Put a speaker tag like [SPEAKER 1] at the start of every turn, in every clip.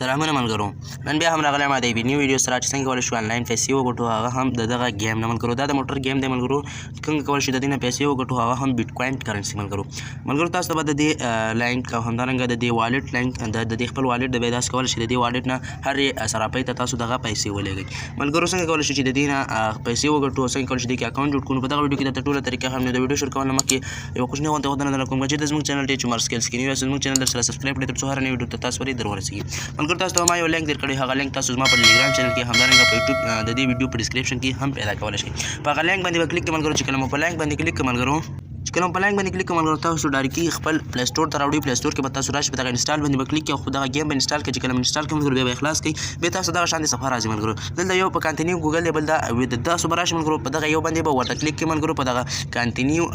[SPEAKER 1] سلامونه ملګرو نن بیا هم راغلی ما د یوې نیو ویډیو سره چې څنګه کولی شو آنلاین پیسې وګټو هغه هم د دغه ګیم نه ملګرو دا د موټر ګیم دی ملګرو څنګه کولی شو د دې نه پیسې وګټو هغه هم بیټکوین کرنسي ملګرو تاسو ته به د دې لینک او همدارنګه د دې والټ لینک د دې خپل والټ د به داسې کولی شئ د دې والټ نه هرې صرافۍ ته تاسو دغه پیسې ولېږئ ملګرو څنګه کولی شو چې د دې نه پیسې وګټو څنګه کولی شو د دې کې اکاونټ جوړ کړو په دغه ویډیو کې درته ټوله طریقه هم د ویډیو شروع کول نه مخکې یوه کوچنۍ غونډه غوښتنه درله کوم چې د زموږ چینل ټی چمر سکلز کې نوي یاست زموږ چینل درسره سبسکرایب کړئ تر څو هره نوې ویډیو ته تاسو پورې در ورسېږي ملګرو تاسو ته ما یو لینک در کړی هغه لینک تاسو زما په ټلیګرام چینل کې همدارنګه په یوټیوب د دې ویډیو په ډسکرپشن کې هم پیدا کولی شئ په هغه لینک باندې به کلیک کړئ ملګرو چې کله مو په لینک باندې کلیک کړئ ملګرو چې کله په لینک باندې کلیک کوم ملګرو تاسو ډایرکټلی خپل پلی سټور ته راوړئ پلی سټور کې به تاسو راشئ په دغه انسټال باندې به کلیک کړئ خو دغه ګیم به انسټال کړئ چې کله انسټال کړئ ملګرو بیا به خلاص کړئ بیا تاسو دغه شانتې صفحه راځي ملګرو دلته یو په کانټینیو ګوګل دی بل دا تاسو به راشئ ملګرو په دغه یو باندې به ورته کلیک کړئ ملګرو په دغه کانټینیو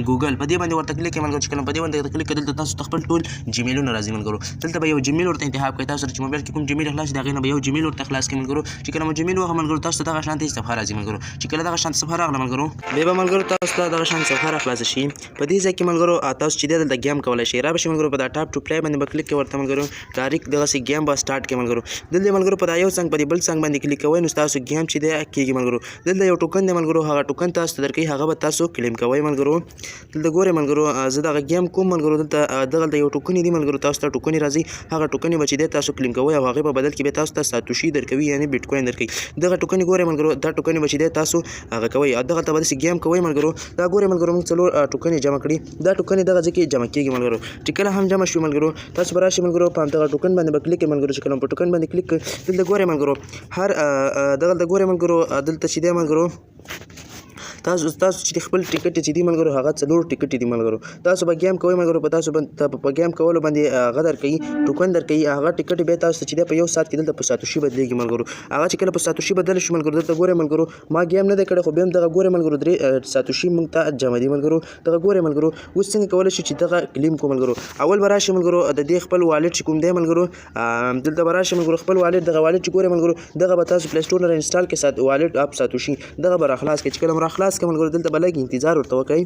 [SPEAKER 1] ګوګل په دې باندې ورته کلیک کړئ ملګرو چې کله په دې باندې کلیک کړئ دلته تاسو خپل ټول جیمیلونه راځي ملګرو دلته به یو جیمیل ورته انتخاب کړئ تاسو چې موبایل کې کوم جیمیل خلاص دی هغې نه به یو جیمیل ورته خلاص کړئ ملګرو چې کله مو جیمیل وهه ملګرو تاسو ته دغه شانتې صفحه راځي ملګرو چې کله دغه شانتې صفحه راغله ملګرو بیا به ملګرو تاسو ته دغه شانتې صفحه راخلاصه شي په دې ځای کې ملګرو تاسو چې دی دلته ګیم کولی شئ رابشئ ملګرو په دا ټاپ ټو پلی باندې به کلیک کوئ ورته ملګرو ډایرکټ دغسې ګیم به سټارټ کړئ ملګرو دلته ملګرو په دا یو څنګ په دې بل څنګ باندې کلیک کوئ نو ستاسو ګیم چې دی کېږي ملګرو دلته یو ټوکن دی ملګرو هغه ټوکن تاسو ته درکوي هغه به تاسو کلیم کوئ ملګرو دلته ګورئ ملګرو زه دغه ګیم کوم ملګرو دلته دغلته یو ټوکن دي ملګرو تاسو ته ټوکن راځي هغه ټوکن به چې دی تاسو کلیم کوئ او هغې په بدل کې به تاسو ته ساتوشي درکوي یعنې بیټکوین درکوي دغه ټوکن ګورئ ملګرو دا ټوکن به چې دی تاسو هغه کوئ دغلته به داسې ګیم کوئ ملګرو دا ګورئ ملګرو موږ څلور ټوکن جمع کړي دا ټوکن دغه ځای کې جمع کېږي ملګرو چې کله هم جمع شوي ملګرو تاسو به راشئ ملګرو په همدغه ټوکن باندې به کلیک کړئ ملګرو چې کله په ټوکن باندې کلیک کړئ دلته ګورئ ملګرو هر دغلته ګورئ ملګرو دلته چې دی ملګرو تاسو چې خپل ټیکټ چې دی ملګرو هغه څلور ټیکټ دي ملګرو تاسو به ګیم کوئ ملګرو په تاسو په ګیم کولو باندې هغه درکوي ټوکن درکوي هغه ټیکټ بیا تاسو چې دی په یو ساعت کې دلته په ساتوشي بدلېږي ملګرو هغه چې کله په ساتوشي بدل شي ملګرو دلته ګورئ ملګرو ما ګیم نه دی کړی خو بیا هم دغه ګورئ ملګرو درې ساتوشي موږ ته جمع دي ملګرو دغه ګورئ ملګرو اوس څنګه کولی شو چې دغه کلیم کړو ملګرو اول به راشئ ملګرو د دې خپل والټ چې کوم دی ملګرو دلته به راشئ ملګرو خپل والټ دغه والټ چې ګورئ ملګرو دغه به تاسو پلی سټور نه انسټال کړئ والټ اپ ساتوشي دغه به راخلاص کړئ چې کله مو راخلاص کړئ ملګرو دلته به لږ انتظار ورته وکړئ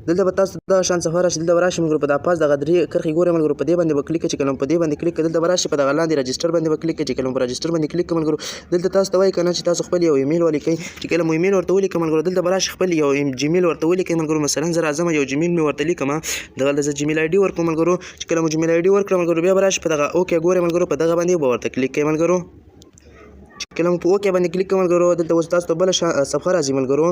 [SPEAKER 1] دلته به تاسو دغه شان صفحه راشي دلته به راشئ ملګرو په دا پاس دغه درې کرښې ګورئ ملګرو په دې باندې به کلیک کړئ چې کله په دې باندې کلیک کړئ دلته به راشئ په دغه لاندې رجسټر باندې به کلیک کړئ چې کله په رجسټر باندې کلیک کړئ ملګرو دلته تاسو ته وایي که نه چې تاسو خپل یو ایمیل ولیکئ چې کله مو ایمیل ورته ولیکئ ملګرو دلته به راشئ خپل یو جیمیل ورته ولیکئ ملګرو مثلا زه راځم یو جیمیل مې ورته لیکم دغلته زه جیمیل آی ډي ورکړم ملګرو چې کله مو جیمیل آی ډي ورکړم ملګرو بیا به راشئ په دغه اوکې ګورئ ملګرو په دغه باندې به ورته کلیک کړئ ملګرو کله مو په اوکې باندې کلیک کړئ ملګرو دلته اوس تاسو ته بله صفحه راځي ملګرو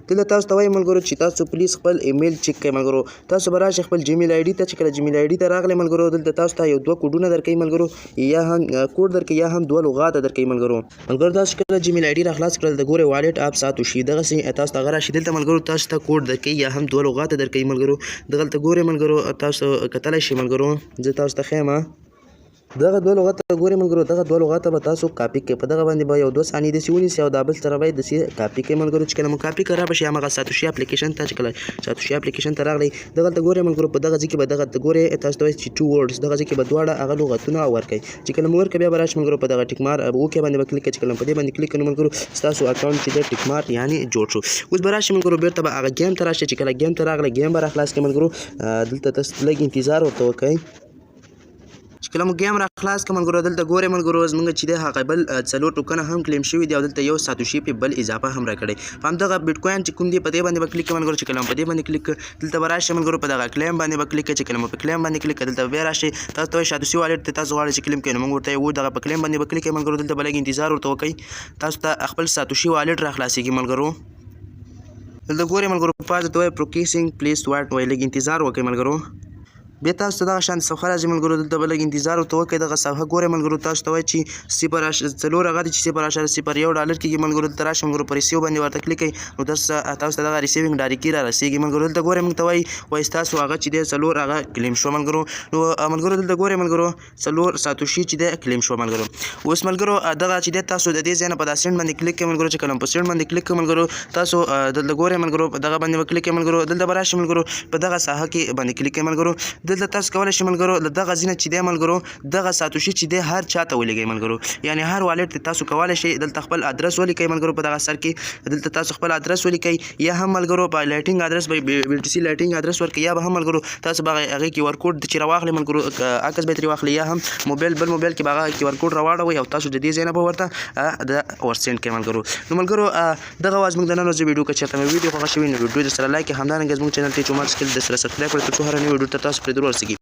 [SPEAKER 1] دلته تاسو ته وایي ملګرو چې تاسو پلیز خپل ایمیل چیک کړئ ملګرو تاسو به راشئ خپل جیمیل آی ډي ته چې کله جیمیل آی ډي ته راغلی ملګرو دلته تاسو ته یو دوه کوډونه درکوي ملګرو یا هم کوډ درکوي یا هم دوه لغاته درکوي ملګرو تاسو کله جیمیل آی ډي راخلاص کړل د ګورئ والټ اپ ساتوشي دغسې تاسو ته هغه راشي دلته ملګرو تاسو ته کوډ درکوي یا هم دوه لغاته درکوي ملګرو دغلته ګورئ ملګرو تاسو کتلی شئ ملګرو زه تاسو ته ښیم دغه دوه لغاته ګورئ ملګرو دغه دوه لغاته به تاسو کاپي کړئ په دغه باندې به یو 2 ثانیې داسې ونیسئ او دا بل سره به یې داسې کاپي کړئ ملګرو چې کله مو کاپي کړئ رابشئ هماغه ساتوشي اپلیکیشن ته چې کله ساتوشي اپلیکیشن ته راغلی دغلته ګورئ ملګرو په دغه ځای کې به دغه ګورئ تاسو ته وایي چې 2 ورډز دغه ځای کې به دواړه هغه لغتونه ورکړئ چې کله مو ورکړئ بیا به راشئ ملګرو په دغه ټیک مار اوکې باندې به کلیک کړئ چې کله په دې باندې کلیک کړئ ملګرو ستاسو اکاونټ چې دی ټیک مار یعنې جوړ شو اوس به راشئ ملګرو بېرته به هغه ګیم ته راشئ چې کله ګیم ته راغلی ګیم به راخلاص کړئ ملګرو دلته تاسو لږ انتظار ورته وکړئ چې کله مو ګیم را خلاص کړه ملګرو دلته ګورئ ملګرو زموږ چې دی هغه بل څلور ټوکنه هم کلیم شوي دي او دلته یو ساتوشي پې بل اضافه هم راکړی په همدغه بیټکوین چې کوم دی په دې باندې به کلیک کړئ ملګرو چې کله مو په دې باندې کلیک کړئ دلته به راشئ ملګرو په دغه کلیم باندې به کلیک کړئ چې کله مو په کلیم باندې کلیک کړئ دلته بیا راشئ تاسو ته وایي ساتوشي والټ ته تاسو غواړئ چې کلیم کړئ نو موږ ورته وایو دغه په کلیم باندې به کلیک کړئ ملګرو دلته به لږ انتظار ورته وکړئ تاسو ته خپل ساتوشي والټ را خلاصېږي ملګرو دلته ګورئ ملګرو پاس ته وایي پروکیسینګ پلیس واټ وایي لږ انتظار وکړئ ملګرو بیا تاسو ته دغه شان صفحه راځي ملګرو دلته به لږ انتظار ورته وکړئ دغه صفحه ګورئ ملګرو تاسو ته وایي چې څلور هغه دي چې 0.01 ډالر کېږي ملګرو دلته راشئ ملګرو په ریسیو باندې ورته کلیک کړئ نو تاسو ته دغه ریسیوینګ ډایرکټي را رسېږي ملګرو دلته ګورئ موږ ته وایي ستاسو هغه چې دی څلور هغه کلیم شو ملګرو نو ملګرو دلته ګورئ ملګرو څلور ساتوشي چې دی کلیم شو ملګرو اوس ملګرو دغه چې دی تاسو د دې ځای نه په دا سینډ باندې کلیک کړئ ملګرو چې کله په سینډ باندې کلیک کړئ ملګرو تاسو دلته ګورئ ملګرو په دغه باندې به کلیک کړئ ملګرو دلته به راشئ ملګرو په دغه ساحه کې باندې کلیک کړئ ملګرو دلته تاسو کولی شئ ملګرو د دغه ځینه چې دی ملګرو دغه ساتوشي چې دی هر چا ته ولیږئ ملګرو یعنی هر والټ ته تاسو کولی شئ دلته خپل ادرس ولیکئ ملګرو په دغه سر کې دلته تاسو خپل ادرس ولیکئ یا هم ملګرو په لایټینګ ادرس به BTC لایټینګ ادرس ورکړئ یا به هم ملګرو تاسو به هغې QR کوډ چې راواخلئ ملګرو عکس به یې ترې واخلئ یا هم بل موبایل کې به هغه QR کوډ راواړوئ او تاسو د دې ځای نه به ورته ورسینډ کړئ ملګرو نو ملګرو دغه وه زموږ د نن ورځې ویډیو که چېرته مې ویډیو خوښه شوي نو ویډیو درسره لایک کړئ همدارنګه زموږ چینل ته چې عمر سکل درسره سبسکرایب کړئ تر څو هره نوې ویډیو ته تاسو پرې ضرور ورسېږي